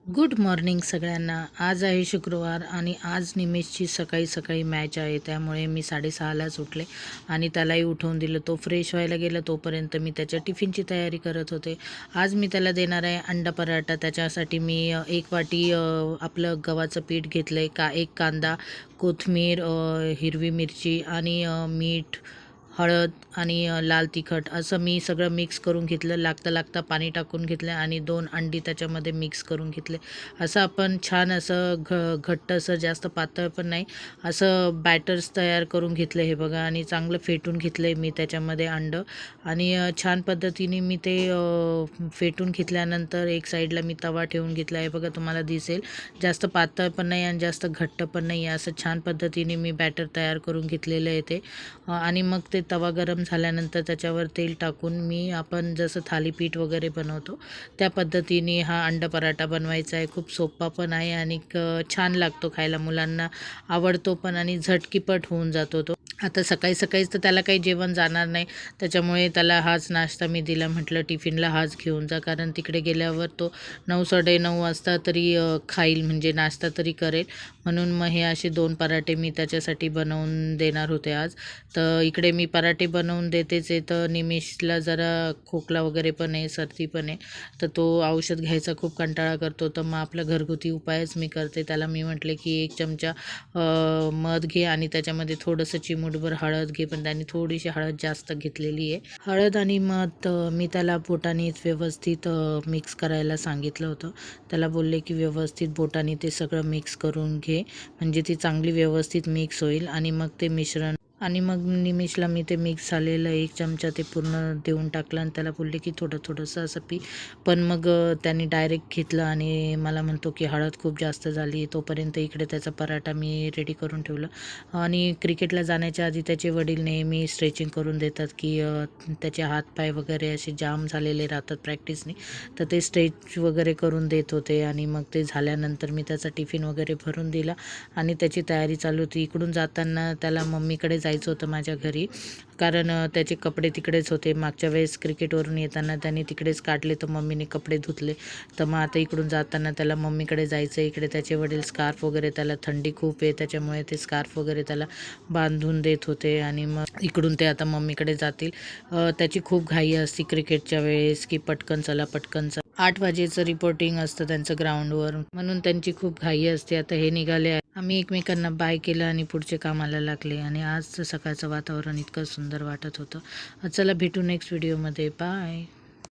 Good morning सगळ्यांना. आज आहे शुक्रवार आणि आज निमेशची सकाळी सकाळी मॅच आहे. त्यामुळे मी 6:30लाच उठले आणि त्यालाही उठवून दिलं. तो फ्रेश व्हायला गेला तोपर्यंत मी त्याच्या टिफिनची तयारी करत होते. आज मी त्याला देणार आहे अंडा पराठा. त्याच्यासाठी मी 1 वाटी आपलं गव्हाचं पीठ घेतलं आहे. एक कांदा, कोथिंबीर, हिरवी मिरची आणि मीठ, हळद आणि लाल तिखट असं मी सगळं मिक्स करून घेतलं. लागता पाणी टाकून घेतलं आणि 2 अंडी त्याच्यामध्ये मिक्स करून घेतले. असं आपण छान असं घट्ट असं जास्त पातळ पण नाही असं बॅटर्स तयार करून घेतलं हे बघा. आणि चांगलं फेटून घेतलं आहे मी त्याच्यामध्ये अंडं आणि छान पद्धतीने मी ते फेटून घेतल्यानंतर एक साईडला मी तवा ठेवून घेतला आहे बघा. तुम्हाला दिसेल जास्त पातळ पण नाही आणि जास्त घट्ट पण नाही आहे. असं छान पद्धतीने मी बॅटर तयार करून घेतलेलं आहे ते. आणि मग ते तवा गरम झाल्यानंतर त्याच्यावर तेल टाकून मी आपण जसं थालीपीठ वगैरे बनवतो त्या पद्धतीने हा अंडा पराठा बनवायचा आहे. खूप सोपा पण आहे आणि छान लागतो खायला. मुलांना आवडतो पण आणि झटकीपट होऊन जातो तो. आता सकाळी सकाळीच तर त्याला काही जेवण जाणार नाही, त्याच्यामुळे त्याला हाच नाश्ता मी दिला. म्हटलं टिफिनला हाच घेऊन जा, कारण तिकडे गेल्यावर तो 9-9:30 वाजता तरी खाईल, म्हणजे नाश्ता तरी करेल. म्हणून मग हे असे 2 पराठे मी त्याच्यासाठी बनवून देणार होते आज. तर इकडे मी पराठे बनवून देतेच आहे. तर निमिषला जरा खोकला वगैरे पण आहे, सर्दी पण आहे, तर तो औषध घ्यायचा खूप कंटाळा करतो. तर मग आपला घरगुती उपायच मी करते. त्याला मी म्हटले की 1 चमचा मध घे आणि त्याच्यामध्ये थोडंसं चिमूटभर हळद घे, पण त्याने थोडीशी हळद जास्त घेतलेली आहे. हळद आणि मध मी त्याला बोटानेच व्यवस्थित मिक्स करायला सांगितलं होतं. त्याला बोलले की व्यवस्थित बोटाने ते सगळं मिक्स करून घे, म्हणजे ती चांगली व्यवस्थित मिक्स होईल. आणि मग ते मिश्रण आणि मग निमिषला मी ते मिक्स झालेलं 1 चमचा ते पूर्ण देऊन टाकलं आणि त्याला बोलले की थोडंसं असं पी. पण मग त्यांनी डायरेक्ट घेतलं आणि मला म्हणतो की हळद खूप जास्त झाली. तोपर्यंत इकडे त्याचा पराठा मी रेडी करून ठेवलं. आणि क्रिकेटला जाण्याच्या आधी त्याचे वडील नेहमी स्ट्रेचिंग करून देतात की त्याचे हातपाय वगैरे असे जाम झालेले राहतात प्रॅक्टिसने, तर ते स्ट्रेच वगैरे करून देत होते. आणि मग ते झाल्यानंतर मी त्याचा टिफिन वगैरे भरून दिला आणि त्याची तयारी चालू होती. इकडून जाताना त्याला मम्मीकडे जायचं होतं माझ्या घरी, कारण त्याचे कपडे तिकडेच होते. मागच्या वेळेस क्रिकेटवरून येताना त्याने तिकडेच काढले, तर मम्मीने कपडे धुतले. तर मग आता इकडून जाताना त्याला मम्मीकडे जायचं आहे. इकडे त्याचे वडील स्कार्फ वगैरे, त्याला थंडी खूप आहे त्याच्यामुळे ते स्कार्फ वगैरे त्याला बांधून देत होते. आणि मग इकडून ते आता मम्मीकडे जातील. त्याची खूप घाई असते क्रिकेटच्या वेळेस की पटकन चला 8 वाजेचं रिपोर्टिंग असतं त्यांचं ग्राउंडवर, म्हणून त्यांची खूप घाई असते. आता हे निघाले आहे. आम्ही एकमेकांना बाय केलं आणि पुढचे कामाला लागले. आणि आज सकाळचं वातावरण इतकं सुंदर वाटत होतं. चला भेटू नेक्स्ट व्हिडिओमध्ये. बाय.